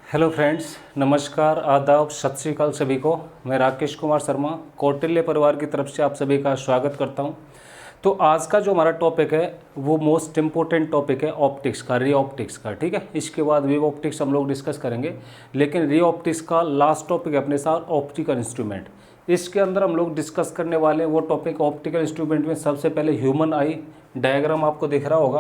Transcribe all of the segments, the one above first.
Hello friends, नमस्कार, आदाब, सत श्री अकाल सभी को। मैं राकेश कुमार शर्मा कौटिल्य परिवार की तरफ से आप सभी का स्वागत करता हूं। तो आज का जो हमारा टॉपिक है वो मोस्ट इम्पोर्टेंट टॉपिक है ऑप्टिक्स का, री ऑप्टिक्स का। ठीक है, इसके बाद वेव ऑप्टिक्स हम लोग डिस्कस करेंगे, लेकिन री ऑप्टिक्स का लास्ट टॉपिक है अपने साथ ऑप्टिकल इंस्ट्रूमेंट। इसके अंदर हम लोग डिस्कस करने वाले हैं वो टॉपिक ऑप्टिकल इंस्ट्रूमेंट में सबसे पहले ह्यूमन आई। डायग्राम आपको दिख रहा होगा।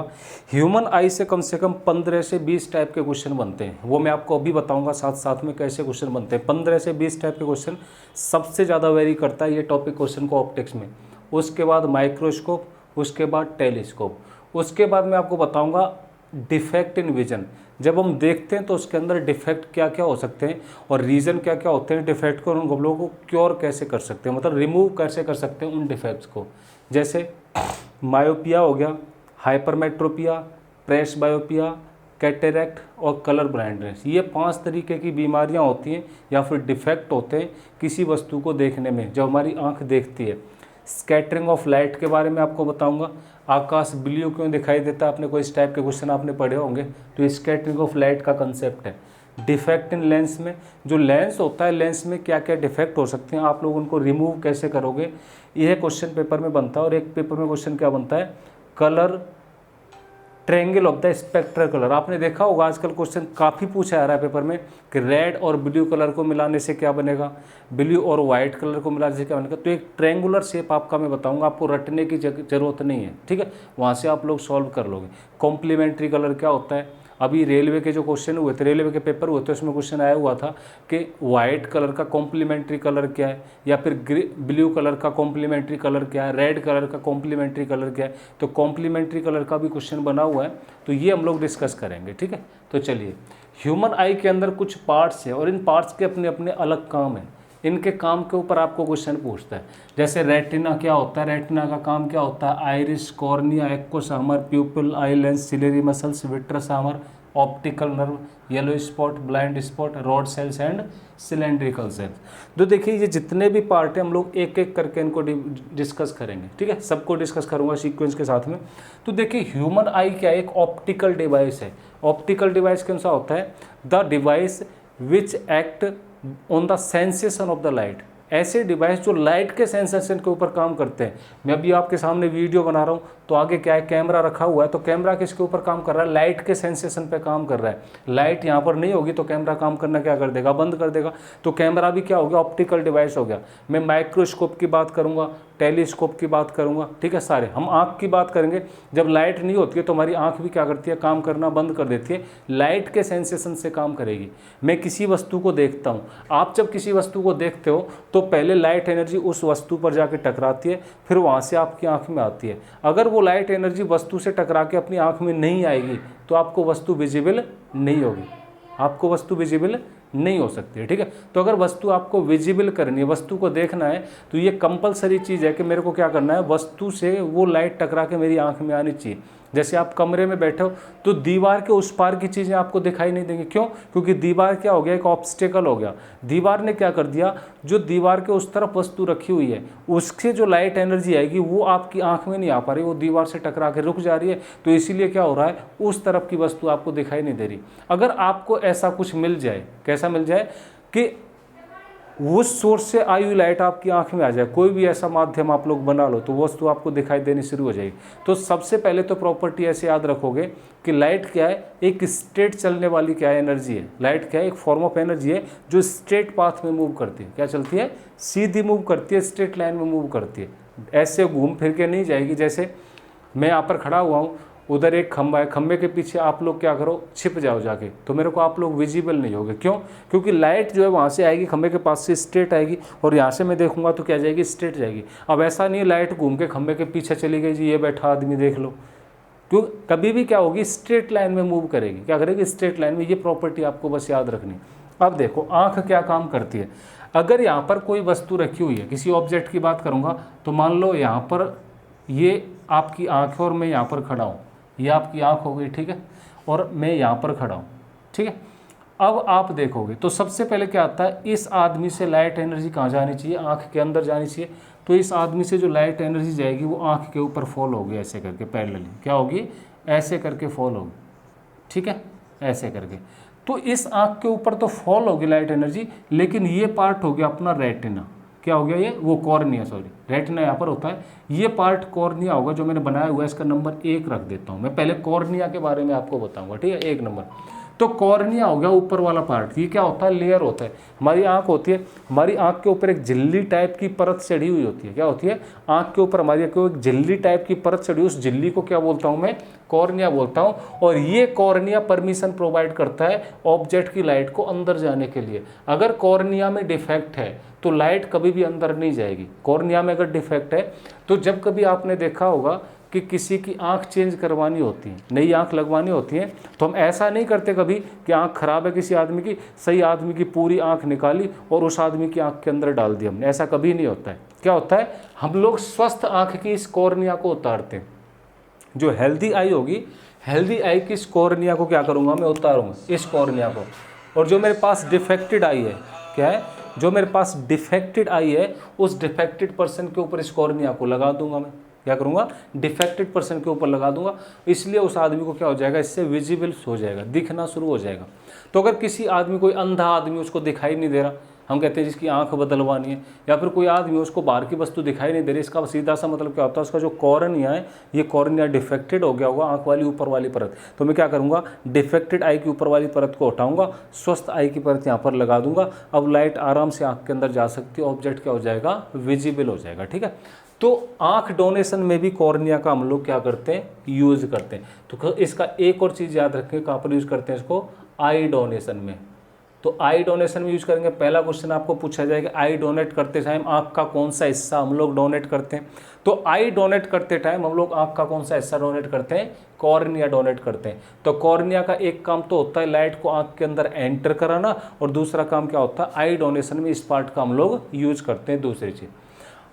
ह्यूमन आई से कम 15 से 20 टाइप के क्वेश्चन बनते हैं, वो मैं आपको अभी बताऊंगा साथ साथ में कैसे क्वेश्चन बनते हैं। 15 से 20 टाइप के क्वेश्चन सबसे ज़्यादा वेरी करता है ये टॉपिक क्वेश्चन को ऑप्टिक्स में। उसके बाद माइक्रोस्कोप, उसके बाद टेलीस्कोप, उसके बाद मैं आपको बताऊँगा डिफेक्ट इन विजन। जब हम देखते हैं तो उसके अंदर डिफेक्ट क्या क्या हो सकते हैं और रीज़न क्या क्या होते हैं डिफेक्ट को, उन लोगों को क्योर कैसे कर सकते हैं, मतलब रिमूव कैसे कर सकते हैं उन डिफेक्ट्स को। जैसे मायोपिया हो गया, हाइपरमेट्रोपिया, प्रेस बायोपिया, कैटेरैक्ट और कलर ब्लाइंडनेस। ये 5 तरीके की बीमारियां होती हैं या फिर डिफेक्ट होते हैं किसी वस्तु को देखने में जो हमारी आंख देखती है। स्कैटरिंग ऑफ लाइट के बारे में आपको बताऊंगा। आकाश ब्लू क्यों दिखाई देता है, आपने कोई इस टाइप के क्वेश्चन आपने पढ़े होंगे, तो ये स्कैटरिंग ऑफ लाइट का कंसेप्ट है। डिफेक्ट इन लेंस में, जो लेंस होता है लेंस में क्या क्या डिफेक्ट हो सकते हैं, आप लोग उनको रिमूव कैसे करोगे, यह क्वेश्चन पेपर में बनता है। और एक पेपर में क्वेश्चन क्या बनता है, colour triangle of the spectral colour. आपने देखा होगा आजकल क्वेश्चन काफ़ी पूछा आ रहा है पेपर में कि रेड और ब्लू कलर को मिलाने से क्या बनेगा, ब्लू और वाइट कलर को मिलाने से क्या बनेगा। तो एक ट्रायंगुलर शेप आपका मैं बताऊंगा, आपको रटने की जरूरत नहीं है, ठीक है, वहाँ से आप लोग सॉल्व कर लोगे। कॉम्प्लीमेंट्री कलर क्या होता है, अभी रेलवे के जो क्वेश्चन हुए थे, रेलवे के पेपर हुए थे, उसमें क्वेश्चन आया हुआ था कि वाइट कलर का कॉम्प्लीमेंट्री कलर क्या है, या फिर ब्लू कलर का कॉम्प्लीमेंट्री कलर क्या है, रेड कलर का कॉम्प्लीमेंट्री कलर क्या है। तो कॉम्प्लीमेंट्री कलर का भी क्वेश्चन बना हुआ है, तो ये हम लोग डिस्कस करेंगे, ठीक है। तो चलिए, ह्यूमन आई के अंदर कुछ पार्ट्स है और इन पार्ट्स के अपने अपने अलग काम है। इनके काम के ऊपर आपको क्वेश्चन पूछता है। जैसे रेटिना क्या होता है, रेटिना का काम क्या होता है, iris, cornea, aqueous humour, pupil, eye lens, ciliary muscles, vitreous humour, optical nerve, yellow spot, blind spot, rod cells and cylindrical cells. तो देखिए ये जितने भी पार्ट हैं हम लोग एक एक करके इनको डिस्कस करेंगे, ठीक है, सबको डिस्कस करूंगा सीक्वेंस के साथ में। तो देखिए ह्यूमन आई क्या है, एक ऑप्टिकल डिवाइस है। ऑप्टिकल डिवाइस कौन सा होता है, the device which act on the sensation of the light. ऐसे डिवाइस जो लाइट के सेंसेशन के ऊपर काम करते हैं। मैं अभी आपके सामने वीडियो बना रहा हूँ तो आगे क्या है, कैमरा रखा हुआ है, तो कैमरा किसके ऊपर काम कर रहा है, लाइट के सेंसेशन पे काम कर रहा है। लाइट यहाँ पर नहीं होगी तो कैमरा काम करना क्या कर देगा, बंद कर देगा। तो कैमरा भी क्या हो गया, ऑप्टिकल डिवाइस हो गया। मैं माइक्रोस्कोप की बात करूँगा, टेलीस्कोप की बात करूँगा, ठीक है। सारे हम आँख की बात करेंगे, जब लाइट नहीं होती है तो हमारी आँख भी क्या करती है, काम करना बंद कर देती है, लाइट के सेंसेशन से काम करेगी। मैं किसी वस्तु को देखता हूँ, आप जब किसी वस्तु को देखते हो तो पहले लाइट एनर्जी उस वस्तु पर जाके टकराती है, फिर वहाँ से आपकी आँख में आती है। अगर वो लाइट एनर्जी वस्तु से टकरा के अपनी आँख में नहीं आएगी तो आपको वस्तु विजिबल नहीं होगी, आपको वस्तु विजिबल नहीं हो सकती है, ठीक है। तो अगर वस्तु आपको विजिबल करनी है, वस्तु को देखना है, तो ये कंपलसरी चीज़ है कि मेरे को क्या करना है, वस्तु से वो लाइट टकरा के मेरी आंख में आनी चाहिए। जैसे आप कमरे में बैठे हो तो दीवार के उस पार की चीज़ें आपको दिखाई नहीं देंगी, क्यों, क्योंकि दीवार क्या हो गया, एक ऑब्स्टेकल हो गया। दीवार ने क्या कर दिया, जो दीवार के उस तरफ वस्तु रखी हुई है उससे जो लाइट एनर्जी आएगी वो आपकी आंख में नहीं आ पा रही, वो दीवार से टकरा के रुक जा रही है। तो इसीलिए क्या हो रहा है, उस तरफ की वस्तु आपको दिखाई नहीं दे रही। अगर आपको ऐसा कुछ मिल जाए, कैसा मिल जाए कि उस सोर्स से आई हुई लाइट आपकी आंख में आ जाए, कोई भी ऐसा माध्यम आप लोग बना लो, तो वस्तु आपको दिखाई देनी शुरू हो जाएगी। तो सबसे पहले तो प्रॉपर्टी ऐसे याद रखोगे कि लाइट क्या है, एक स्ट्रेट चलने वाली क्या है, एनर्जी है। लाइट क्या है, एक फॉर्म ऑफ एनर्जी है जो स्ट्रेट पाथ में मूव करती है। क्या चलती है, सीधी मूव करती है, स्ट्रेट लाइन में मूव करती है, ऐसे घूम फिर के नहीं जाएगी। जैसे मैं यहाँ पर खड़ा हुआ हूँ, उधर एक खंबा है, खंबे के पीछे आप लोग क्या करो, छिप जाओ जाके, तो मेरे को आप लोग विजिबल नहीं होगे। क्यों, क्योंकि लाइट जो है वहाँ से आएगी, खंबे के पास से स्ट्रेट आएगी, और यहाँ से मैं देखूंगा तो क्या जाएगी, स्ट्रेट जाएगी। अब ऐसा नहीं है लाइट घूम के खंबे के पीछे चली गई, जी ये बैठा आदमी देख लो, क्यों, कभी भी क्या होगी, स्ट्रेट लाइन में मूव करेगी। क्या करेगी, स्ट्रेट लाइन में। ये प्रॉपर्टी आपको बस याद रखनी। अब देखो आँख क्या काम करती है। अगर यहाँ पर कोई वस्तु रखी हुई है, किसी ऑब्जेक्ट की बात करूँगा, तो मान लो यहाँ पर ये आपकी आँख है और मैं यहाँ पर खड़ा हूँ, ये आपकी आँख हो गई, ठीक है, और मैं यहाँ पर खड़ा हूँ, ठीक है। अब आप देखोगे तो सबसे पहले क्या आता है, इस आदमी से लाइट एनर्जी कहाँ जानी चाहिए, आँख के अंदर जानी चाहिए। तो इस आदमी से जो लाइट एनर्जी जाएगी वो आँख के ऊपर फॉल होगी ऐसे करके पैरेलली, क्या होगी, ऐसे करके फॉल होगी, ठीक है, ऐसे करके। तो इस आँख के ऊपर तो फॉल होगी लाइट एनर्जी, लेकिन ये पार्ट हो गया अपना रेटिना, क्या हो गया ये, वो कॉर्निया, सॉरी रेटिना यहाँ पर होता है, ये पार्ट कॉर्निया होगा जो मैंने बनाया हुआ है, इसका नंबर 1 रख देता हूँ मैं, पहले कॉर्निया के बारे में आपको बताऊंगा, ठीक है, 1 नंबर। तो कॉर्निया हो गया ऊपर वाला पार्ट, ये क्या होता है, लेयर होता है। हमारी आँख होती है, हमारी आँख के ऊपर एक झिल्ली टाइप की परत चढ़ी हुई होती है, क्या होती है, आँख के ऊपर हमारी एक झिल्ली टाइप की परत चढ़ी, उस झिल्ली को क्या बोलता हूँ मैं, कॉर्निया बोलता हूँ। और ये कॉर्निया परमिशन प्रोवाइड करता है ऑब्जेक्ट की लाइट को अंदर जाने के लिए। अगर कॉर्निया में डिफेक्ट है तो लाइट कभी भी अंदर नहीं जाएगी। कॉर्निया में अगर डिफेक्ट है तो जब कभी आपने देखा होगा कि किसी की आंख चेंज करवानी होती है, नई आंख लगवानी होती है, तो हम ऐसा नहीं करते कभी कि आंख खराब है किसी आदमी की, सही आदमी की पूरी आंख निकाली और उस आदमी की आंख के अंदर डाल दी हमने, ऐसा कभी नहीं होता है। क्या होता है, हम लोग स्वस्थ आंख की इस कॉर्निया को उतारते हैं। जो हेल्दी आई होगी, हेल्दी आई की इस कॉर्निया को क्या करूँगा मैं, उतारूँगा इस कॉर्निया को। और जो मेरे पास डिफेक्टेड आई है, क्या है, जो मेरे पास डिफेक्टेड आई है, उस डिफेक्टेड पर्सन के ऊपर इस कॉर्निया को लगा दूंगा मैं, क्या करूँगा, डिफेक्टेड पर्सन के ऊपर लगा दूंगा। इसलिए उस आदमी को क्या हो जाएगा, इससे विजिबल हो जाएगा, दिखना शुरू हो जाएगा। तो अगर किसी आदमी, कोई अंधा आदमी, उसको दिखाई नहीं दे रहा, हम कहते हैं जिसकी आंख बदलवानी है, या फिर कोई आदमी उसको बाहर की वस्तु दिखाई नहीं दे रही, इसका सीधा सा मतलब क्या होता है, उसका जो कॉर्निया है, ये कॉर्निया डिफेक्टेड हो गया होगा, आंख वाली ऊपर वाली परत। तो मैं क्या करूँगा, डिफेक्टेड आई की ऊपर वाली परत को हटाऊंगा, स्वस्थ आई की परत यहाँ पर लगा दूंगा। अब लाइट आराम से आंख के अंदर जा सकती है, ऑब्जेक्ट क्या हो जाएगा, विजिबल हो जाएगा, ठीक है। तो आंख डोनेशन में भी कॉर्निया का हम लोग क्या करते हैं, यूज करते हैं। तो इसका एक और चीज़ याद रखें, कहाँ पर यूज करते हैं इसको, आई डोनेशन में। तो आई डोनेशन में यूज करेंगे। पहला क्वेश्चन आपको पूछा जाएगा, आई डोनेट करते टाइम आंख का कौन सा हिस्सा हम लोग डोनेट करते हैं। तो आई डोनेट करते टाइम हम लोग आंख का कौन सा हिस्सा डोनेट करते हैं, कॉर्निया डोनेट करते हैं। तो कॉर्निया का एक काम तो होता है लाइट को आंख के अंदर एंटर कराना, और दूसरा काम क्या होता है, आई डोनेशन में इस पार्ट का हम लोग यूज करते हैं। दूसरी चीज़,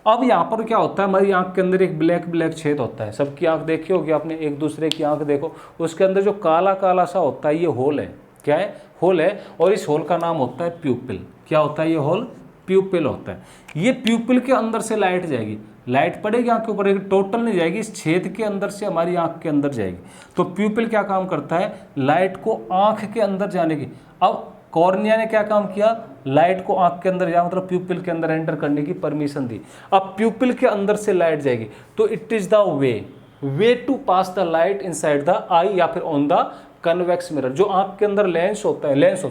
अब यहाँ पर क्या होता है, हमारी आंख के अंदर एक ब्लैक छेद होता है। सबकी आंख देखी होगी आपने, एक दूसरे की आंख देखो, उसके अंदर जो काला काला सा होता है, ये होल है, क्या है, होल है। और इस होल का नाम होता है प्यूपिल। क्या होता है ये होल, प्यूपिल होता है। ये प्यूपिल के अंदर से लाइट जाएगी, लाइट पड़ेगी आंख के ऊपर, एक टोटल नहीं जाएगी, इस छेद के अंदर से हमारी आंख के अंदर जाएगी। तो प्यूपिल क्या काम करता है, लाइट को आंख के अंदर जाने की। अब कॉर्निया ने क्या काम किया, लाइट को आंख के अंदर या मतलब प्यूपिल के अंदर एंटर करने की परमिशन दी। अब प्यूपिल के अंदर से लाइट जाएगी, तो it is the way to pass the light inside the eye या फिर ऑन द कन्वेक्स मिरर। जो आंख के अंदर लेंस होता है, लेंस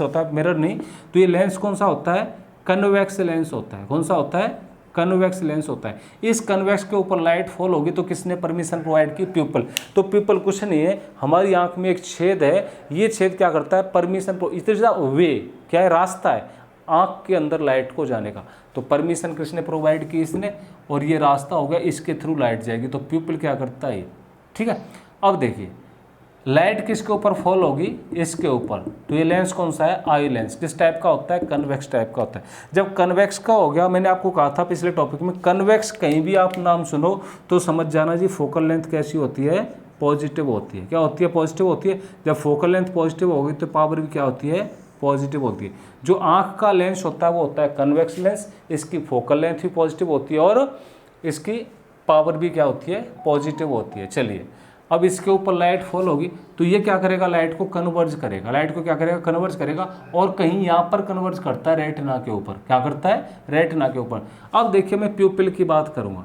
होता है, मिरर नहीं। तो ये लेंस कौन सा होता है, कन्वेक्स लेंस होता है। कौन सा होता है, कन्वेक्स लेंस होता है। इस कन्वेक्स के ऊपर लाइट फॉल होगी तो किसने परमिशन प्रोवाइड की, प्यूपल। तो प्यूपल कुछ नहीं है, हमारी आंख में एक छेद है, ये छेद क्या करता है, परमिशन, इट इज द वे, क्या है, रास्ता है आंख के अंदर लाइट को जाने का। तो परमिशन किसने प्रोवाइड की, इसने, और ये रास्ता हो गया, इसके थ्रू लाइट जाएगी। तो प्यूपल क्या करता है, ठीक है। अब देखिए लाइट किसके ऊपर फॉल होगी, इसके ऊपर। तो ये लेंस कौन सा है, आई लेंस। किस टाइप का होता है, कन्वेक्स टाइप का होता है। जब कन्वेक्स का हो गया, मैंने आपको कहा था पिछले टॉपिक में, कन्वेक्स कहीं भी आप नाम सुनो तो समझ जाना जी फोकल लेंथ कैसी होती है, पॉजिटिव होती है। क्या होती है, पॉजिटिव होती है। जब फोकल लेंथ पॉजिटिव होगी तो पावर भी क्या होती है, पॉजिटिव होती है। जो आँख का लेंस होता है वो होता है कन्वेक्स लेंस, इसकी फोकल लेंथ भी पॉजिटिव होती है और इसकी पावर भी क्या होती है, पॉजिटिव होती है। चलिए अब इसके ऊपर लाइट फॉल होगी तो ये क्या करेगा, लाइट को कन्वर्ज करेगा, लाइट को क्या करेगा, कन्वर्ज करेगा। और कहीं यहाँ पर कन्वर्ज करता है रेटिना के ऊपर। क्या करता है, रेटिना के ऊपर। अब देखिए मैं प्यूपिल की बात करूँगा,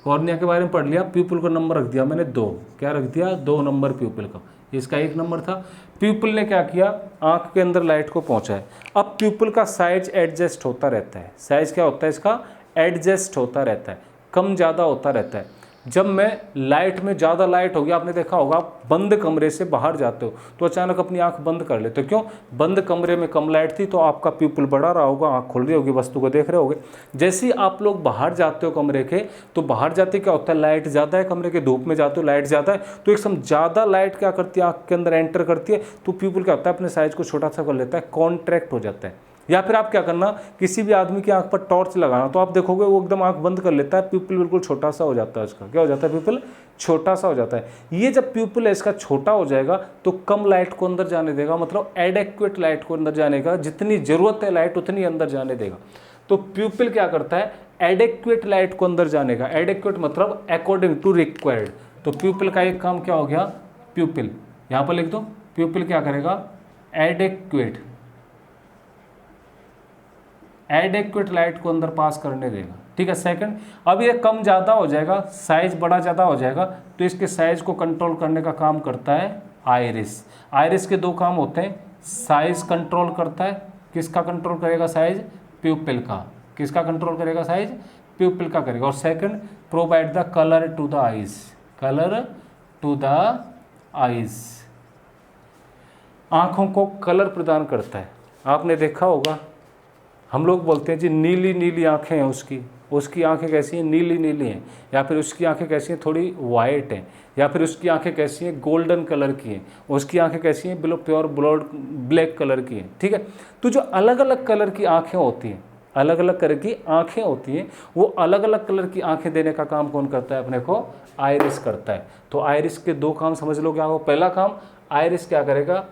कॉर्निया के बारे में पढ़ लिया, प्यूपिल का नंबर रख दिया मैंने 2। क्या रख दिया, 2 नंबर प्यूपिल का, इसका 1 नंबर था। प्यूपिल ने क्या किया, आँख के अंदर लाइट को पहुँचाया। अब प्यूपिल का साइज एडजस्ट होता रहता है। साइज क्या होता है इसका, एडजस्ट होता रहता है, कम ज़्यादा होता रहता है। जब मैं लाइट में ज़्यादा लाइट होगी, आपने देखा होगा बंद कमरे से बाहर जाते हो तो अचानक अपनी आंख बंद कर लेते हो। क्यों, बंद कमरे में कम लाइट थी तो आपका प्यूपिल बढ़ा रहा होगा, आंख खुल रही होगी, वस्तु को देख रहे होगे। जैसे ही आप लोग बाहर जाते हो कमरे के, तो बाहर जाते क्या होता है, लाइट ज़्यादा है, कमरे के धूप में जाते हो लाइट ज़्यादा है, तो एक समय ज़्यादा लाइट क्या करती है, आँख के अंदर एंटर करती है, तो प्यूपिल क्या होता है, अपने साइज को छोटा सा कर लेता है, कॉन्ट्रैक्ट हो जाता है। या फिर आप क्या करना, किसी भी आदमी की आंख पर टॉर्च लगाना, तो आप देखोगे वो एकदम आंख बंद कर लेता है, प्यूपिल बिल्कुल छोटा सा हो जाता है उसका। क्या हो जाता है, प्यूपिल छोटा सा हो जाता है। ये जब प्यूपिल है इसका छोटा हो जाएगा तो कम लाइट को अंदर जाने देगा, मतलब एडेक्वेट लाइट को अंदर जाने का, जितनी ज़रूरत है लाइट उतनी अंदर जाने देगा। तो प्यूपिल क्या करता है, एडेक्वेट लाइट को अंदर जाने का, एडेक्वेट मतलब अकॉर्डिंग टू रिक्वायर्ड। तो प्यूपिल का एक काम क्या हो गया, प्यूपिल यहाँ पर लिख दो, प्यूपिल क्या करेगा, एडेक्वेट लाइट को अंदर पास करने देगा, ठीक है। सेकंड, अब ये कम ज़्यादा हो जाएगा, साइज बड़ा ज़्यादा हो जाएगा, तो इसके साइज को कंट्रोल करने का काम करता है आइरिस। आइरिस के दो काम होते हैं, साइज कंट्रोल करता है, किसका कंट्रोल करेगा, साइज, प्यूपिल का। किसका कंट्रोल करेगा, साइज, प्यूपिल का करेगा। और second, provide the colour to the eyes, colour to the eyes, आँखों को कलर प्रदान करता है। आपने देखा होगा, हम लोग बोलते हैं जी नीली नीली आँखें हैं उसकी आंखें कैसी हैं, नीली नीली हैं, या फिर उसकी आंखें कैसी हैं, थोड़ी वाइट हैं, या फिर उसकी आंखें कैसी हैं, गोल्डन कलर की हैं, उसकी आंखें कैसी हैं, प्योर ब्लैक कलर की हैं, ठीक है। तो जो अलग अलग कलर की आंखें होती हैं, अलग अलग कलर की आंखें होती हैं, वो अलग अलग कलर की आंखें देने का काम कौन करता है, अपने को आइरिस करता है। तो आइरिस के दो काम समझ लो क्या हो। पहला काम, आइरिस क्या करेगा,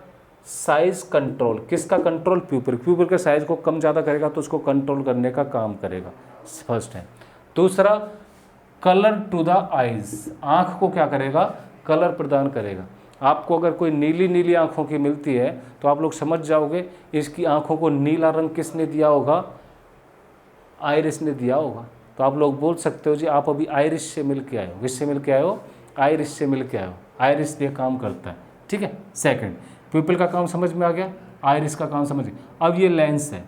साइज कंट्रोल, किसका कंट्रोल, प्यूपिल के साइज को कम ज़्यादा करेगा तो उसको कंट्रोल करने का काम करेगा, फर्स्ट है। दूसरा, कलर टू द आइज, आँख को क्या करेगा, कलर प्रदान करेगा। आपको अगर कोई नीली नीली आँखों की मिलती है तो आप लोग समझ जाओगे इसकी आँखों को नीला रंग किसने दिया होगा, आइरिस ने दिया होगा। तो आप लोग बोल सकते हो जी आप अभी आइरिस से मिल के आए हो, किससे मिल के आए हो, आइरिस से मिल के आए हो, आइरिस ये काम करता है, ठीक है। सेकंड, प्यूपिल का काम समझ में आ गया, आइरिस का काम समझ गया। अब ये लेंस है,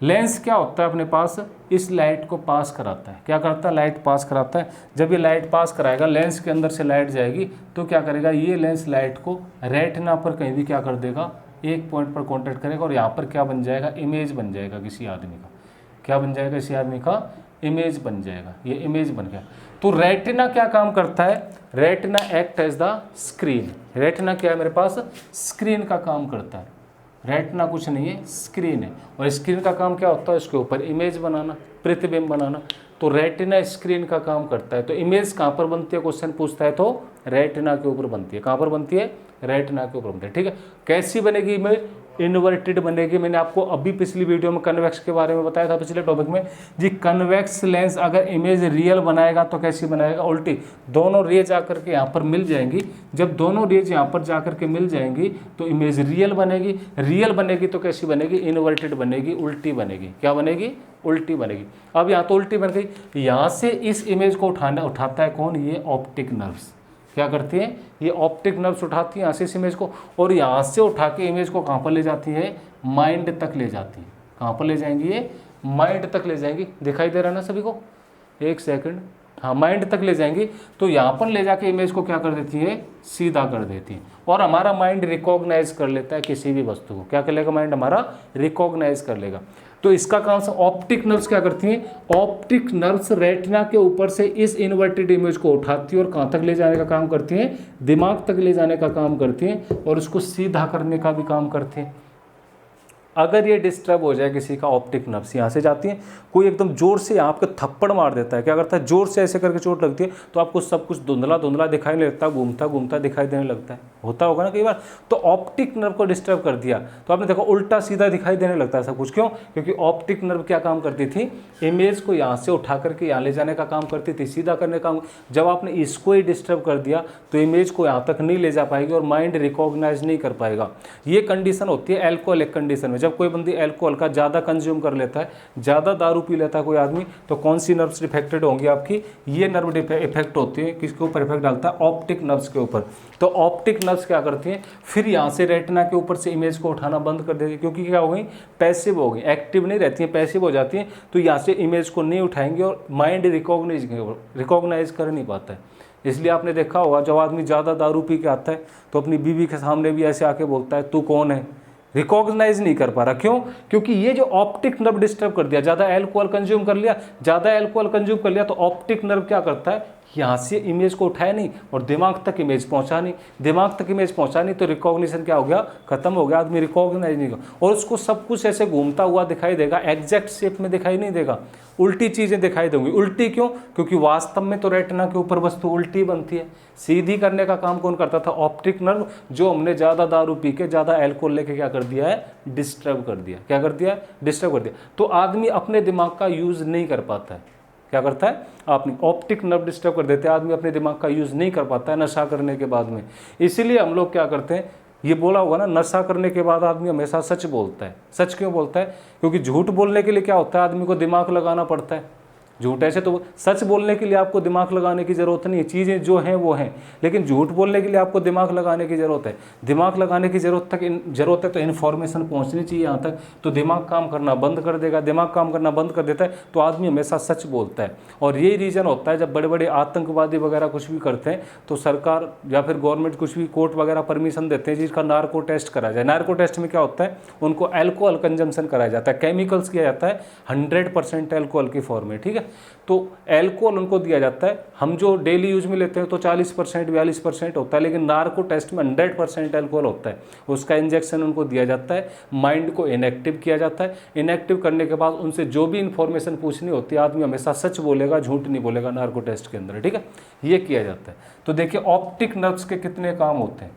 लेंस क्या होता है, अपने पास इस लाइट को पास कराता है, क्या करता है, लाइट पास कराता है। जब ये लाइट पास कराएगा, लेंस के अंदर से लाइट जाएगी तो क्या करेगा, ये लेंस लाइट को रेटिना पर कहीं भी क्या कर देगा, एक पॉइंट पर कॉन्टेक्ट करेगा और यहाँ पर क्या बन जाएगा, इमेज बन जाएगा किसी आदमी का, क्या बन जाएगा, किसी आदमी का इमेज बन जाएगा, ये इमेज बन गया। तो रेटिना क्या काम करता है, retina act as the screen, retina क्या है मेरे पास, स्क्रीन का काम करता है। रेटिना कुछ नहीं है, स्क्रीन है, और स्क्रीन का काम क्या होता है, उसके ऊपर इमेज बनाना, प्रतिबिंब बनाना। तो रेटिना स्क्रीन का काम करता है। तो इमेज कहाँ पर बनती है, क्वेश्चन पूछता है तो रेटिना के ऊपर बनती है। कहाँ पर बनती है, रेटिना के ऊपर बनती है, ठीक है। कैसी बनेगी इमेज, इन्वर्टेड बनेगी। मैंने आपको अभी पिछली वीडियो में कन्वेक्स के बारे में बताया था, पिछले टॉपिक में जी। कन्वेक्स लेंस अगर इमेज रियल बनाएगा तो कैसी बनाएगा, उल्टी, दोनों रेज आकर के यहाँ पर मिल जाएंगी। जब दोनों रेज यहाँ पर जाकर के मिल जाएंगी तो इमेज रियल बनेगी। रियल बनेगी तो कैसी बनेगी, इन्वर्टेड बनेगी, उल्टी बनेगी। क्या बनेगी, उल्टी बनेगी। अब यहाँ तो उल्टी बन गई, यहाँ से इस इमेज को उठाता है कौन, ये ऑप्टिक नर्व्स। क्या करती हैं, ये ऑप्टिक नर्व्स उठाती हैं यहाँ से इस इमेज को, और यहाँ से उठा के इमेज को कहाँ पर ले जाती है, माइंड तक ले जाती है। कहाँ पर ले जाएंगी, ये माइंड तक ले जाएंगी। दिखाई दे रहा है ना सभी को, एक सेकंड, हाँ, माइंड तक ले जाएंगी। तो यहाँ पर ले जाके इमेज को क्या कर देती है, सीधा कर देती है, और हमारा माइंड रिकॉग्नाइज कर लेता है किसी भी वस्तु को। क्या कर लेगा, माइंड हमारा रिकॉग्नाइज कर लेगा। तो इसका काम से ऑप्टिक नर्व्स क्या करती हैं, ऑप्टिक नर्व्स रेटिना के ऊपर से इस इन्वर्टेड इमेज को उठाती है और कहाँ तक ले जाने का काम करती हैं, दिमाग तक ले जाने का काम करती हैं, और उसको सीधा करने का भी काम करती हैं। अगर ये डिस्टर्ब हो जाए किसी का ऑप्टिक नर्व्स, यहाँ से जाती हैं, कोई एकदम जोर से आपको थप्पड़ मार देता है, क्या करता है, जोर से ऐसे करके चोट लगती है तो आपको सब कुछ धुंधला धुंधला दिखाई नहीं लगता, घूमता घूमता दिखाई देने लगता है, होता होगा ना कई बार। तो ऑप्टिक नर्व को डिस्टर्ब कर दिया तो आपने देखो उल्टा सीधा दिखाई देने लगता है सब कुछ। क्यों, क्योंकि ऑप्टिक नर्व क्या काम करती थी, इमेज को यहाँ से उठा करके यहाँ ले जाने का काम करती थी, सीधा करने का काम। जब आपने इसको ही डिस्टर्ब कर दिया तो इमेज को यहाँ तक नहीं ले जा पाएगी और माइंड रिकॉग्नाइज नहीं कर पाएगा। ये कंडीशन होती है अल्कोहलिक कंडीशन में। जब कोई बंदी अल्कोहल का ज़्यादा कंज्यूम कर लेता है, ज़्यादा दारू पी लेता है कोई आदमी, तो कौन सी नर्व्स डिफेक्टेड होंगी आपकी, ये नर्व इफेक्ट होती है। किसके ऊपर इफेक्ट डालता है, ऑप्टिक नर्व्स के ऊपर। तो ऑप्टिक नर्व्स क्या करती हैं, फिर यहाँ से रेटिना के ऊपर से इमेज को उठाना बंद कर देती है, क्योंकि क्या हो गई, पैसिव हो गई, एक्टिव नहीं रहती है, पैसिव हो जाती हैं। तो यहाँ से इमेज को नहीं उठाएंगे और माइंड रिकॉग्नाइज कर नहीं पाता है। इसलिए आपने देखा होगा जब आदमी ज़्यादा दारू पी के आता है तो अपनी बीवी के सामने भी ऐसे आके बोलता है तू कौन है, रिकॉग्नाइज नहीं कर पा रहा। क्यों, क्योंकि ये जो ऑप्टिक नर्व डिस्टर्ब कर दिया, ज़्यादा अल्कोहल कंज्यूम कर लिया, ज़्यादा अल्कोहल कंज्यूम कर लिया तो ऑप्टिक नर्व क्या करता है, यहाँ से इमेज को उठाया नहीं और दिमाग तक इमेज पहुँचा नहीं, दिमाग तक इमेज पहुँचा नहीं तो रिकॉग्निशन क्या हो गया, खत्म हो गया, आदमी रिकॉग्नाइज नहीं होगा और उसको सब कुछ ऐसे घूमता हुआ दिखाई देगा, एग्जैक्ट शेप में दिखाई नहीं देगा, उल्टी चीज़ें दिखाई देंगी। उल्टी क्यों? क्योंकि वास्तव में तो रेटिना के ऊपर वस्तु उल्टी बनती है। सीधी करने का काम कौन करता था? ऑप्टिक नर्व, जो हमने ज़्यादा दारू पी के, ज़्यादा एल्कोहल लेके क्या कर दिया है, डिस्टर्ब कर दिया। क्या कर दिया? डिस्टर्ब कर दिया। तो आदमी अपने दिमाग का यूज़ नहीं कर पाता है। क्या करता है? आपने ऑप्टिक नर्व डिस्टर्ब कर देते हैं, आदमी अपने दिमाग का यूज़ नहीं कर पाता है नशा करने के बाद में। इसीलिए हम लोग क्या करते हैं, ये बोला होगा ना, नशा करने के बाद आदमी हमेशा सच बोलता है। सच क्यों बोलता है? क्योंकि झूठ बोलने के लिए क्या होता है, आदमी को दिमाग लगाना पड़ता है। झूठ ऐसे तो, सच बोलने के लिए आपको दिमाग लगाने की ज़रूरत नहीं है, चीज़ें जो हैं वो हैं, लेकिन झूठ बोलने के लिए आपको दिमाग लगाने की ज़रूरत है। दिमाग लगाने की ज़रूरत है तो इन्फॉर्मेशन पहुंचनी चाहिए यहाँ तक, तो दिमाग काम करना बंद कर देगा। दिमाग काम करना बंद कर देता है तो आदमी हमेशा सच बोलता है। और यही रीज़न होता है जब बड़े बड़े आतंकवादी वगैरह कुछ भी करते हैं तो सरकार या फिर गवर्नमेंट कुछ भी, कोर्ट वगैरह परमिशन देते हैं जिसका नार्को टेस्ट कराया जाए। नार्को टेस्ट में क्या होता है, उनको एल्कोहल कंजम्पशन कराया जाता है, केमिकल्स किया जाता है 100% एल्कोहल की फॉर्म में। ठीक है, तो एल्कोहल उनको दिया जाता है। हम जो डेली यूज में लेते हैं तो 40% 42% होता है, लेकिन नार्को टेस्ट में 100% एल्कोहल होता है। उसका इंजेक्शन उनको दिया जाता है, माइंड को इनएक्टिव किया जाता है। इनएक्टिव करने के बाद उनसे जो भी इंफॉर्मेशन पूछनी होती है, आदमी हमेशा सच बोलेगा, झूठ नहीं बोलेगा नार्को टेस्ट के अंदर। ठीक है, ये किया जाता है। तो देखिए ऑप्टिक नर्व्स के कितने काम होते हैं,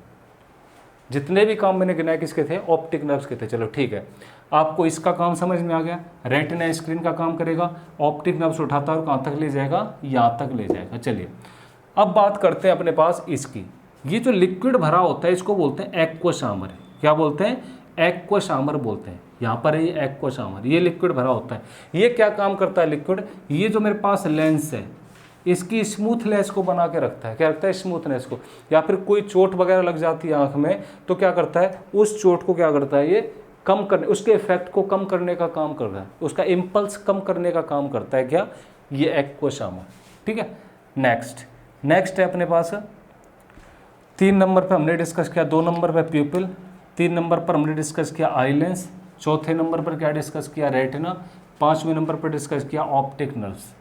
जितने भी काम मैंने गिनाए किसके थे, ऑप्टिक नर्व्स के थे। चलो ठीक है, आपको इसका काम समझ में आ गया। रेटिना स्क्रीन का काम करेगा, ऑप्टिक नर्व्स उठाता है और कहाँ तक ले जाएगा, यहाँ तक ले जाएगा। चलिए अब बात करते हैं अपने पास इसकी। ये जो लिक्विड भरा होता है इसको बोलते हैं एक्वासामर। क्या बोलते हैं? एक्वासामर बोलते हैं। यहाँ पर है ये एक्वासामर, ये लिक्विड भरा होता है। ये क्या काम करता है लिक्विड? ये जो मेरे पास लेंस है इसकी स्मूथनेस को बना के रखता है। क्या रखता है? स्मूथनेस को। या फिर कोई चोट वगैरह लग जाती है आंख में तो क्या करता है, उस चोट को क्या करता है, ये कम करने, उसके इफेक्ट को कम करने का काम कर रहा है, उसका इम्पल्स कम करने का काम करता है। क्या? ये एक्वासामर। ठीक है, नेक्स्ट है अपने पास 3 नंबर पे हमने डिस्कस किया, 2 नंबर पे प्यूपिल, 3 नंबर पर हमने डिस्कस किया आई लेंस, चौथे नंबर पर क्या डिस्कस किया, रेटिना, 5वें नंबर पर डिस्कस किया ऑप्टिक नर्व्स।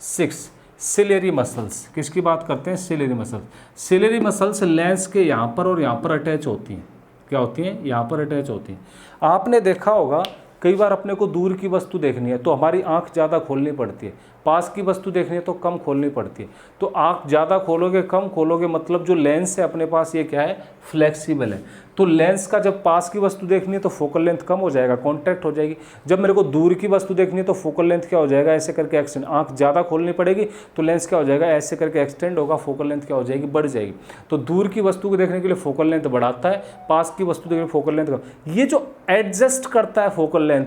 6 ciliary muscles. किसकी बात करते हैं? Ciliary muscles. Ciliary muscles lens के यहाँ पर और यहाँ पर अटैच होती हैं। क्या होती हैं? यहाँ पर अटैच होती हैं। आपने देखा होगा कई बार अपने को दूर की वस्तु देखनी है तो हमारी आंख ज़्यादा खोलनी पड़ती है, पास की वस्तु देखनी है तो कम खोलनी पड़ती है। तो आंख ज़्यादा खोलोगे कम खोलोगे, मतलब जो लेंस है अपने पास ये क्या है, फ्लेक्सिबल है। तो लेंस का जब पास की वस्तु देखनी है तो फोकल लेंथ कम हो जाएगा, कॉन्ट्रैक्ट हो जाएगी। जब मेरे को दूर की वस्तु देखनी है तो फोकल लेंथ क्या हो जाएगा, ऐसे करके एक्सटेंड। आंख ज़्यादा खोलनी पड़ेगी तो लेंस क्या हो जाएगा, ऐसे करके एक्सटेंड होगा, फोकल लेंथ क्या हो जाएगी, बढ़ जाएगी। तो दूर की वस्तु को देखने के लिए फोकल लेंथ बढ़ाता है, पास की वस्तु देखने फोकल लेंथ कम। ये जो एडजस्ट करता है फोकल लेंथ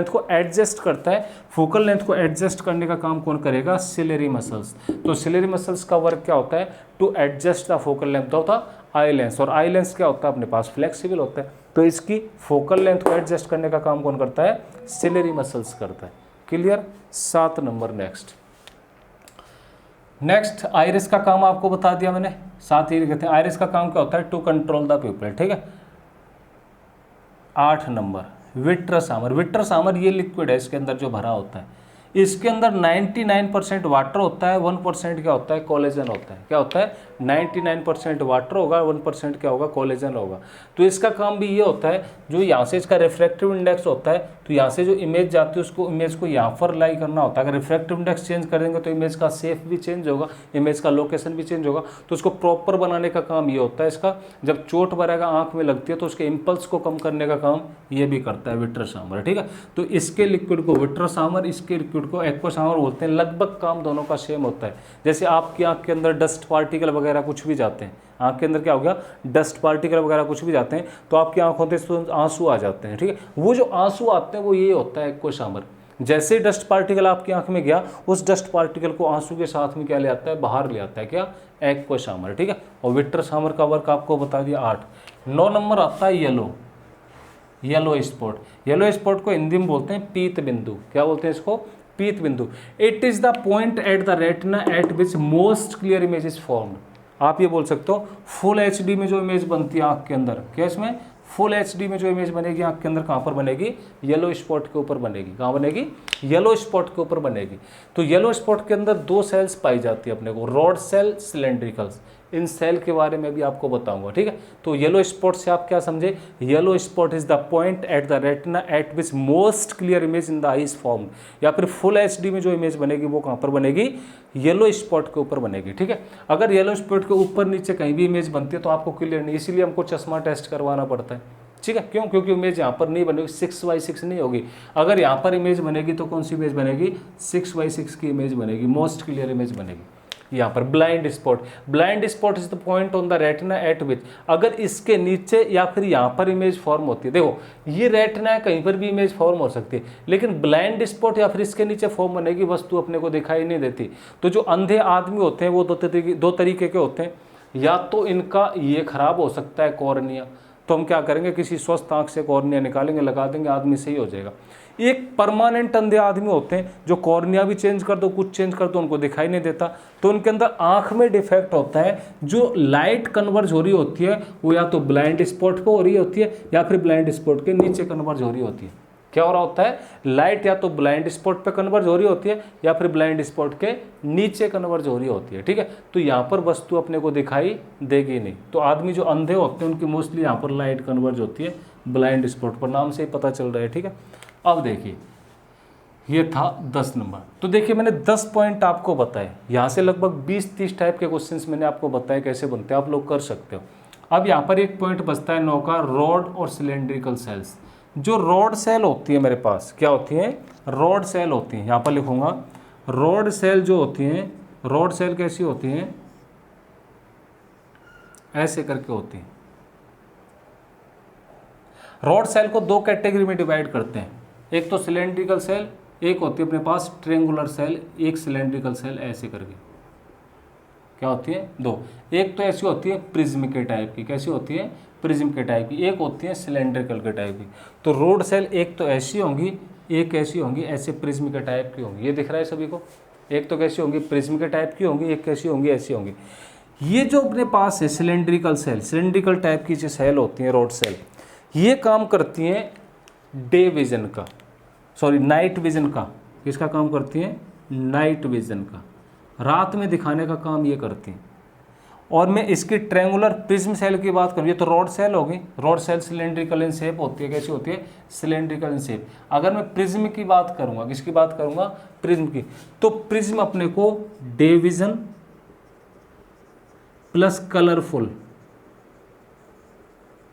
को एडजस्ट करता है, फोकल लेंथ को एडजस्ट करने का काम कौन करेगा, सिलेरी मसल्स। तो सिलेरी मसल्स का वर्क क्या होता है, to adjust the focal length of the eye lens. और आई लेंस क्या होता है अपने पास, फ्लेक्सिबल होता है। तो इसकी फोकल लेंथ को एडजस्ट करने का काम कौन करता है, सिलेरी मसल्स करता है। क्लियर? 7 नंबर नेक्स्ट आइरिस का काम आपको बता दिया मैंने, 7 ही कहते हैं। आइरिस का काम क्या होता है, टू कंट्रोल द प्यूपिल। ठीक है, 8 नंबर विट्रस आमर ये लिक्विड है, इसके अंदर जो भरा होता है, इसके अंदर 99% वाटर होता है, 1% क्या होता है, कोलेजन होता है। क्या होता है, 99% वाटर होगा, 1% क्या होगा, कोलेजन होगा। तो इसका काम भी ये होता है, जो यहाँ से इसका रिफ्रैक्टिव इंडेक्स होता है, तो यहाँ से जो इमेज जाती है उसको, इमेज को यहाँ पर लाई करना होता है। अगर रिफ्रैक्टिव इंडेक्स चेंज करेंगे तो इमेज का शेप भी चेंज होगा, इमेज का लोकेशन भी चेंज होगा। तो उसको प्रॉपर बनाने का काम ये होता है इसका। जब चोट वगैरह आँख में लगती है तो उसके इम्पल्स को कम करने का काम ये भी करता है विट्रस आमर। ठीक है, तो इसके लिक्विड को विट्रस आमर, इसके लिक्विड को एक्वासामर बोलते हैं। लगभग काम दोनों का सेम होता है। जैसे आपकी आंख के अंदर डस्ट पार्टिकल वगैरह कुछ भी जाते हैं, आंख के अंदर क्या हो गया, डस्ट पार्टिकल वगैरह कुछ भी जाते हैं तो आपकी आंख होते हैं तो आंसू आ जाते हैं। ठीक है, वो जो आंसू आते हैं वो ये होता है एक्वासामर। जैसे डस्ट पार्टिकल आपकी आंख में गया, उस डस्ट पार्टिकल को आंसू के साथ में क्या ले आता है, बाहर ले आता है। क्या, एक्वासामर। ठीक है, और विट्रस आमर का वर्क आपको बता दिया 8। 9 नंबर आता है येलो स्पॉट। येलो स्पॉट को हिंदी में बोलते हैं पीत बिंदु। क्या बोलते हैं इसको, पीत बिंदु। It is the point at the retina eight which most clear image is formed. आप ये बोल सकते हो फुल HD में जो इमेज बनती है आंख के अंदर, क्या इसमें फुल एचडी में जो इमेज बनेगी आंख के अंदर कहाँ पर बनेगी, येलो स्पॉट के ऊपर बनेगी। कहाँ बनेगी, येलो स्पॉट के ऊपर बनेगी। तो येलो स्पॉट के अंदर दो सेल्स पाई जाती है अपने को, रॉड सेल, सिलेंड्रिकल्स। इन सेल के बारे में भी आपको बताऊंगा, ठीक है। तो येलो स्पॉट से आप क्या समझे, yellow spot is the point at the retina eight which most clear image in the I is form. या फिर फुल एचडी में जो इमेज बनेगी वो कहाँ पर बनेगी, येलो स्पॉट के ऊपर बनेगी, ठीक है। अगर येलो स्पॉट के ऊपर नीचे कहीं भी इमेज बनती है तो आपको क्लियर नहीं, इसीलिए हमको चश्मा टेस्ट करवाना पड़ता है, ठीक है। क्यों, क्योंकि इमेज यहाँ पर नहीं बनेगी, 6x6 नहीं होगी। अगर यहाँ पर इमेज बनेगी तो कौन सी इमेज बनेगी, 6x6 की इमेज बनेगी, मोस्ट क्लियर इमेज बनेगी। यहाँ पर blind spot, blind spot is the point on the retina eight विच, अगर इसके नीचे या फिर यहाँ पर इमेज फॉर्म होती है, देखो ये रेटिना है, कहीं पर भी इमेज फॉर्म हो सकती है, लेकिन ब्लाइंड स्पॉट या फिर इसके नीचे फॉर्म बनेगी, वस्तु अपने को दिखाई नहीं देती। तो जो अंधे आदमी होते हैं वो दो तरीके के होते हैं, या तो इनका ये खराब हो सकता है कॉर्निया, तो हम क्या करेंगे, किसी स्वस्थ आंख से कॉर्निया निकालेंगे, लगा देंगे, आदमी सही हो जाएगा। एक परमानेंट अंधे आदमी होते हैं जो कॉर्निया भी चेंज कर दो, कुछ चेंज कर दो, उनको दिखाई नहीं देता, तो उनके अंदर आंख में डिफेक्ट होता है। जो लाइट कन्वर्ज हो रही होती है वो या तो ब्लाइंड स्पॉट पे हो रही होती है या फिर ब्लाइंड स्पॉट के नीचे कन्वर्ज हो रही होती है। क्या हो रहा होता है, लाइट या तो ब्लाइंड स्पॉट पे कन्वर्ज हो रही होती है या फिर ब्लाइंड स्पॉट के नीचे कन्वर्ज हो रही होती है, ठीक है। तो यहाँ पर वस्तु अपने को दिखाई देगी नहीं। तो आदमी जो अंधे होते हैं उनकी मोस्टली यहाँ पर लाइट कन्वर्ज होती है ब्लाइंड स्पॉट पर, नाम से ही पता चल रहा है, ठीक है। अब देखिए ये था 10 नंबर। तो देखिए मैंने 10 पॉइंट आपको बताए, यहाँ से लगभग 20-30 टाइप के क्वेश्चंस मैंने आपको बताए कैसे बनते हैं, आप लोग कर सकते हो। अब यहाँ पर एक पॉइंट बचता है 9 का, रॉड और सिलेंड्रिकल सेल्स। जो रॉड सेल होती है मेरे पास, क्या होती है, रॉड सेल होती है। यहाँ पर लिखूंगा रॉड सेल जो होती हैं, रॉड सेल कैसी होती हैं, ऐसे करके होती हैं। रॉड सेल को दो कैटेगरी में डिवाइड करते हैं, एक तो सिलेंड्रिकल सेल, एक होती है अपने पास ट्रेंगुलर सेल, एक सिलेंड्रिकल सेल, ऐसे करके क्या होती है, दो। एक तो ऐसी होती है प्रिज्म के टाइप की, कैसी होती है, प्रिज्म के टाइप की, एक होती है सिलेंड्रिकल के टाइप की। तो रोड सेल एक तो ऐसी होंगी, एक ऐसी होंगी, ऐसे प्रिज्म के टाइप की होंगी, ये दिख रहा है सभी को। एक तो कैसी होंगी, प्रिज्म के टाइप की होंगी, एक कैसी होंगी, ऐसी होंगी। ये जो अपने पास है सिलेंड्रिकल सेल, सिलेंड्रिकल टाइप की जो सेल होती हैं रोड सेल, ये काम करती हैं डे विजन का, सॉरी नाइट विजन का। किसका काम करती हैं, नाइट विजन का, रात में दिखाने का काम ये करती हैं। और मैं इसकी ट्रेंगुलर प्रिज्म सेल की बात करूँ, ये तो रॉड सेल होगी, rod cell cylindrical in shape होती है, कैसी होती है, सिलेंड्रिकल इन शेप। अगर मैं प्रिज्म की बात करूँगा, किसकी बात करूँगा, प्रिज्म की, तो प्रिज्म अपने को day vision plus colourful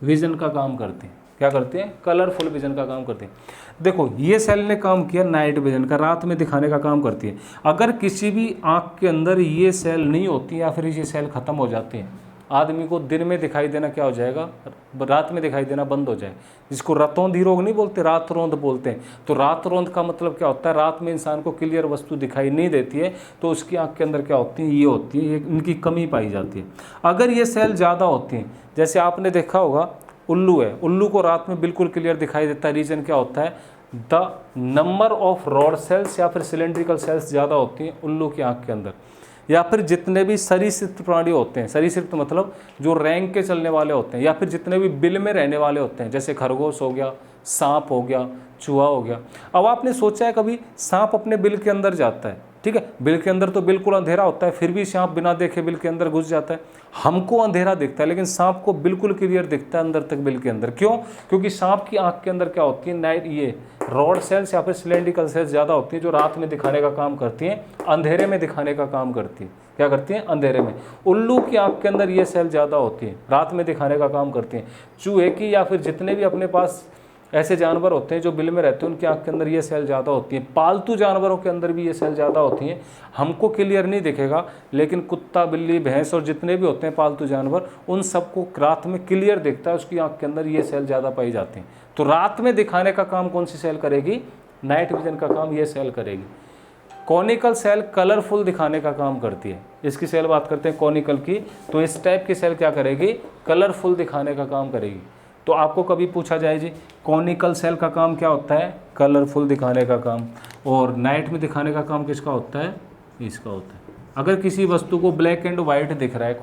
vision का काम करते हैं। क्या करते हैं, कलरफुल विजन का काम करते हैं। देखो ये सेल ने काम किया नाइट विजन का, रात में दिखाने का काम करती है। अगर किसी भी आंख के अंदर ये सेल नहीं होती या फिर ये सेल खत्म हो जाती हैं, आदमी को दिन में दिखाई देना क्या हो जाएगा, रात में दिखाई देना बंद हो जाए, जिसको रतौंधी रोग नहीं बोलते, रात रोंद बोलते हैं। तो रात रोंद का मतलब क्या होता है, रात में इंसान को क्लियर वस्तु दिखाई नहीं देती है, तो उसकी आंख के अंदर क्या होती है, ये होती है, इनकी कमी पाई जाती है। अगर ये सेल ज़्यादा होती हैं, जैसे आपने देखा होगा उल्लू है, उल्लू को रात में बिल्कुल क्लियर दिखाई देता है, रीजन क्या होता है, the number of rod sales या फिर सिलेंड्रिकल सेल्स ज़्यादा होती हैं उल्लू की आंख के अंदर। या फिर जितने भी सरीसृप प्राणी होते हैं, सरीसृप मतलब जो रैंक के चलने वाले होते हैं, या फिर जितने भी बिल में रहने वाले होते हैं, जैसे खरगोश हो गया, सांप हो गया, चूहा हो गया। अब आपने सोचा है कभी, सांप अपने बिल के अंदर जाता है, ठीक है, बिल के अंदर तो बिल्कुल अंधेरा होता है, फिर भी सांप बिना देखे बिल के अंदर घुस जाता है। हमको अंधेरा दिखता है लेकिन सांप को बिल्कुल क्लियर दिखता है अंदर तक बिल के अंदर। क्यों, क्योंकि सांप की आंख के अंदर क्या होती है, नाइट ये रॉड सेल्स या फिर सिलेंड्रिकल सेल्स ज़्यादा होती हैं, जो रात में दिखाने का काम करती हैं, अंधेरे में दिखाने का काम करती हैं। क्या करती हैं, अंधेरे में। उल्लू की आंख के अंदर ये सेल ज़्यादा होती हैं, रात में दिखाने का काम करती हैं। चूहे की या फिर जितने भी अपने पास ऐसे जानवर होते हैं जो बिल में रहते हैं, उनकी आंख के अंदर ये सेल ज़्यादा होती हैं। पालतू जानवरों के अंदर भी ये सेल ज़्यादा होती हैं। हमको क्लियर नहीं दिखेगा, लेकिन कुत्ता, बिल्ली, भैंस और जितने भी होते हैं पालतू जानवर, उन सबको रात में क्लियर दिखता है, उसकी आंख के अंदर ये सेल ज़्यादा पाई जाती हैं। तो रात में दिखाने का काम कौन सी सेल करेगी, नाइट विजन का काम ये सेल करेगी। कॉनिकल सेल कलरफुल दिखाने का काम करती है। इसकी सेल बात करते हैं कॉनिकल की, तो इस टाइप की सेल क्या करेगी, कलरफुल दिखाने का काम करेगी। तो आपको कभी पूछा जाए जी कॉनिकल सेल का काम क्या होता है, कलरफुल दिखाने का काम, और नाइट में दिखाने का काम किसका होता है, इसका होता है। अगर किसी वस्तु को ब्लैक एंड वाइट दिख रहा है,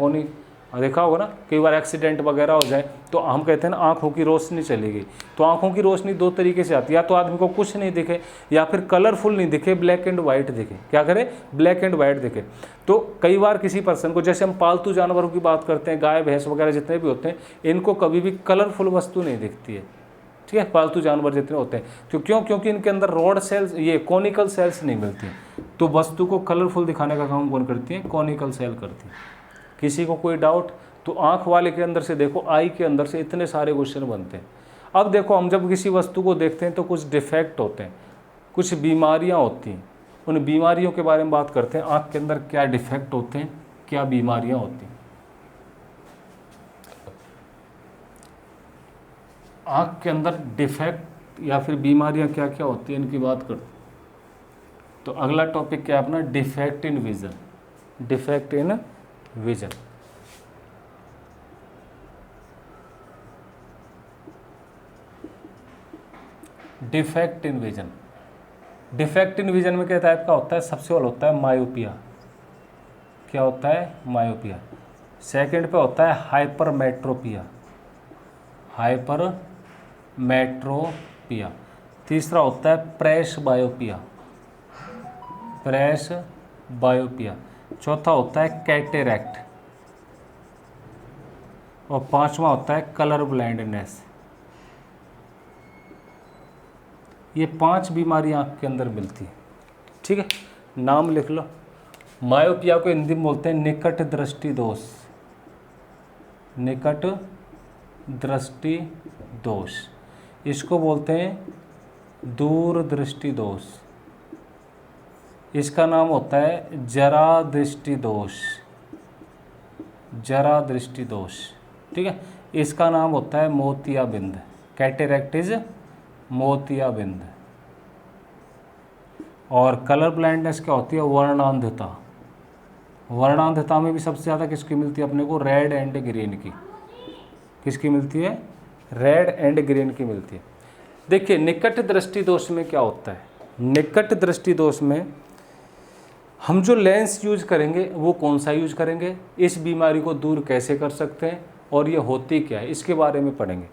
और देखा होगा ना कई बार एक्सीडेंट वगैरह हो जाए तो हम कहते हैं ना आँखों की रोशनी चली गई। तो आँखों की रोशनी दो तरीके से आती है, या तो आदमी को कुछ नहीं दिखे या फिर कलरफुल नहीं दिखे, ब्लैक एंड वाइट दिखे। क्या करे? ब्लैक एंड वाइट दिखे। तो कई बार किसी पर्सन को, जैसे हम पालतू जानवरों की बात करते हैं, गाय भैंस वगैरह जितने भी होते हैं, इनको कभी भी कलरफुल वस्तु नहीं दिखती है, ठीक है, पालतू जानवर जितने होते हैं। तो क्यों? क्योंकि इनके अंदर रॉड सेल्स, ये कॉनिकल सेल्स नहीं मिलती हैं। तो वस्तु को कलरफुल दिखाने का काम कौन करती है? कॉनिकल सेल करती है। किसी को कोई डाउट तो आंख वाले के अंदर से देखो, आई के अंदर से इतने सारे क्वेश्चन बनते हैं। अब देखो, हम जब किसी वस्तु को देखते हैं तो कुछ डिफेक्ट होते हैं, कुछ बीमारियां होती हैं। उन बीमारियों के बारे में बात करते हैं। आंख के अंदर क्या डिफेक्ट होते हैं, क्या बीमारियां होती हैं। आँख के अंदर डिफेक्ट या फिर बीमारियां क्या क्या होती हैं, इनकी बात करते हैं। तो अगला टॉपिक क्या है अपना? Defect in vision. Defect in vision. Defect in vision. Defect in vision में क्या टाइप का होता है? सबसे पहले होता है मायोपिया। क्या होता है? मायोपिया। सेकंड पे होता है हाइपरमेट्रोपिया। हाइपरमेट्रोपिया। तीसरा होता है प्रेसबायोपिया। प्रेसबायोपिया। चौथा होता है कैटेरैक्ट। और पांचवा होता है कलर ब्लाइंडनेस। ये 5 बीमारियां आँख के अंदर मिलती हैं, ठीक है। नाम लिख लो। मायोपिया को हिंदी में बोलते हैं निकट दृष्टि दोष। निकट दृष्टि दोष। इसको बोलते हैं दूर दृष्टि दोष। इसका नाम होता है जरा दृष्टि दोष। जरा दृष्टि दोष, ठीक है। इसका नाम होता है मोतियाबिंद। कैटेरैक्ट इज मोतियाबिंद। और कलर ब्लाइंडनेस क्या होती है? वर्णांधता। वर्णांधता में भी सबसे ज़्यादा किसकी मिलती है अपने को? रेड एंड ग्रीन की। किसकी मिलती है? रेड एंड ग्रीन की मिलती है। देखिए, निकट दृष्टि दोष में क्या होता है? निकट दृष्टि दोष में हम जो लेंस यूज करेंगे वो कौन सा यूज करेंगे, इस बीमारी को दूर कैसे कर सकते हैं, और ये होती क्या है, इसके बारे में पढ़ेंगे।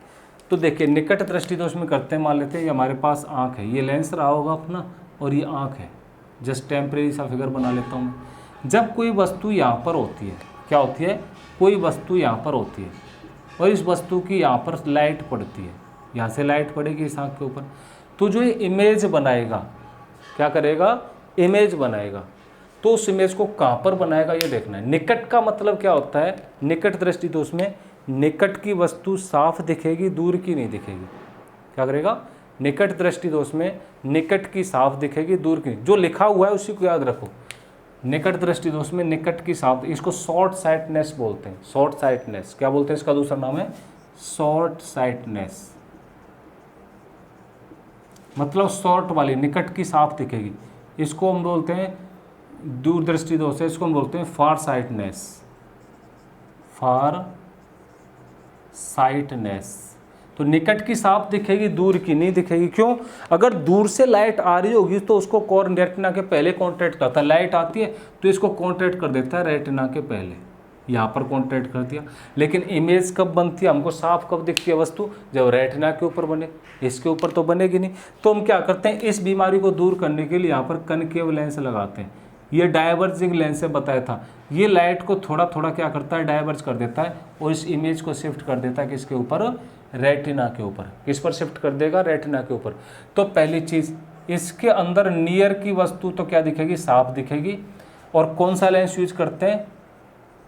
तो देखिए, निकट दृष्टि दोष में करते हैं, मान लेते हैं ये हमारे पास आँख है, ये लेंस रहा होगा अपना, और ये आँख है। जस्ट टेम्परेरी सा फिगर बना लेता हूँ। जब कोई वस्तु यहाँ पर होती है, क्या होती है? कोई वस्तु यहाँ पर होती है और इस वस्तु की यहाँ पर लाइट पड़ती है, यहाँ से लाइट पड़ेगी इस आँख के ऊपर, तो जो ये इमेज बनाएगा, क्या करेगा? इमेज बनाएगा। तो उस इमेज को कहाँ पर बनाएगा ये देखना है। निकट का मतलब क्या होता है? निकट दृष्टि दोष में निकट की वस्तु साफ दिखेगी, दूर की नहीं दिखेगी। क्या करेगा? निकट दृष्टि दोष में निकट की साफ दिखेगी, दूर की। जो लिखा हुआ है उसी को याद रखो। निकट दृष्टि दोष में निकट की साफ, इसको शॉर्ट साइटनेस बोलते हैं। शॉर्ट साइटनेस क्या बोलते हैं? इसका दूसरा नाम है शॉर्ट साइटनेस। मतलब शॉर्ट वाली, निकट की साफ दिखेगी, इसको हम बोलते हैं दूरदृष्टि दोष है। इसको हम बोलते हैं फार साइटनेस। फार साइटनेस। तो निकट की साफ दिखेगी, दूर की नहीं दिखेगी। क्यों? अगर दूर से लाइट आ रही होगी तो उसको कौन रेटिना के पहले कॉन्ट्रैक्ट करता है। लाइट आती है तो इसको कॉन्ट्रैक्ट कर देता है रेटिना के पहले, यहाँ पर कॉन्ट्रैक्ट कर दिया। लेकिन इमेज कब बनती है, हमको साफ कब दिखती है वस्तु? जब रेटिना के ऊपर बने। इसके ऊपर तो बनेगी नहीं। तो हम क्या करते हैं, इस बीमारी को दूर करने के लिए यहाँ पर कनकेव लेंस लगाते हैं। ये डाइवर्जिंग लेंस से बताया था। ये लाइट को थोड़ा थोड़ा क्या करता है? डाइवर्ज कर देता है और इस इमेज को शिफ्ट कर देता है किसके ऊपर? रेटिना के ऊपर। किस पर शिफ्ट कर देगा? रेटिना के ऊपर। तो पहली चीज़, इसके अंदर नियर की वस्तु तो क्या दिखेगी? साफ दिखेगी। और कौन सा लेंस यूज करते हैं?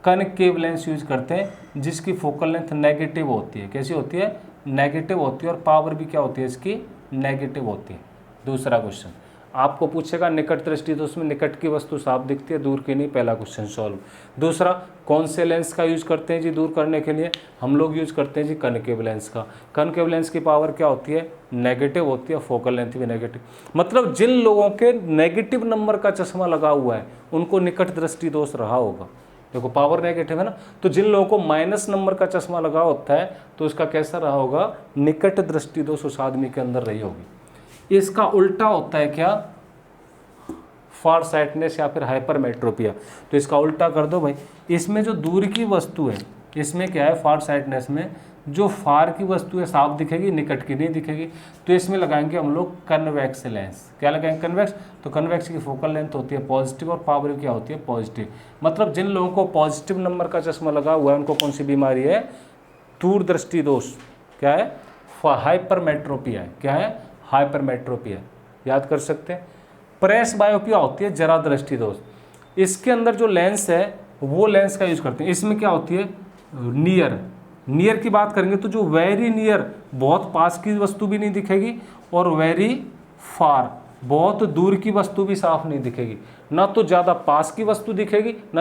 कनकेव लेंस यूज करते हैं, जिसकी फोकल लेंथ नेगेटिव होती है। कैसी होती है? नेगेटिव होती है। और पावर भी क्या होती है इसकी? नेगेटिव होती है। दूसरा क्वेश्चन आपको पूछेगा, निकट दृष्टि दोष में निकट की वस्तु साफ दिखती है, दूर की नहीं। पहला क्वेश्चन सॉल्व। दूसरा, कौन से लेंस का यूज करते हैं जी दूर करने के लिए? हम लोग यूज करते हैं जी कनकेव लेंस का। कनकेव लेंस की पावर क्या होती है? नेगेटिव होती है। फोकल लेंथ भी नेगेटिव। मतलब जिन लोगों के नेगेटिव नंबर का चश्मा लगा हुआ है उनको निकट दृष्टि दोष रहा होगा। देखो, पावर नेगेटिव है ना, तो जिन लोगों को माइनस नंबर का चश्मा लगा होता है तो उसका कैसा रहा होगा? निकट दृष्टि दोष उस आदमी के अंदर रही होगी। इसका उल्टा होता है क्या? फार साइटनेस या फिर हाइपरमेट्रोपिया। तो इसका उल्टा कर दो भाई, इसमें जो दूर की वस्तु है, इसमें क्या है, फार साइटनेस में जो फार की वस्तु है साफ दिखेगी, निकट की नहीं दिखेगी। तो इसमें लगाएंगे हम लोग कन्वेक्स लेंस। क्या लगाएंगे, कन्वेक्स। तो कन्वेक्स की फोकल लेंथ होती है पॉजिटिव और पावर क्या होती है, पॉजिटिव। मतलब जिन लोगों को पॉजिटिव नंबर का चश्मा लगा हुआ है उनको कौन सी बीमारी है, दूरदृष्टि दोष। क्या है, हाइपरमेट्रोपिया है। क्या है, हाइपरमेट्रोपिया, याद कर सकते हैं। प्रेस बायोपिया होती है जरा दृष्टि दोष। इसके अंदर जो लेंस है वो लेंस का यूज करते हैं। इसमें क्या होती है, नियर। नियर की बात करेंगे तो जो वेरी नियर, बहुत पास की वस्तु भी नहीं दिखेगी, और वेरी फार, बहुत दूर की वस्तु भी साफ नहीं दिखेगी। ना तो ज़्यादा पास की वस्तु दिखेगी, ना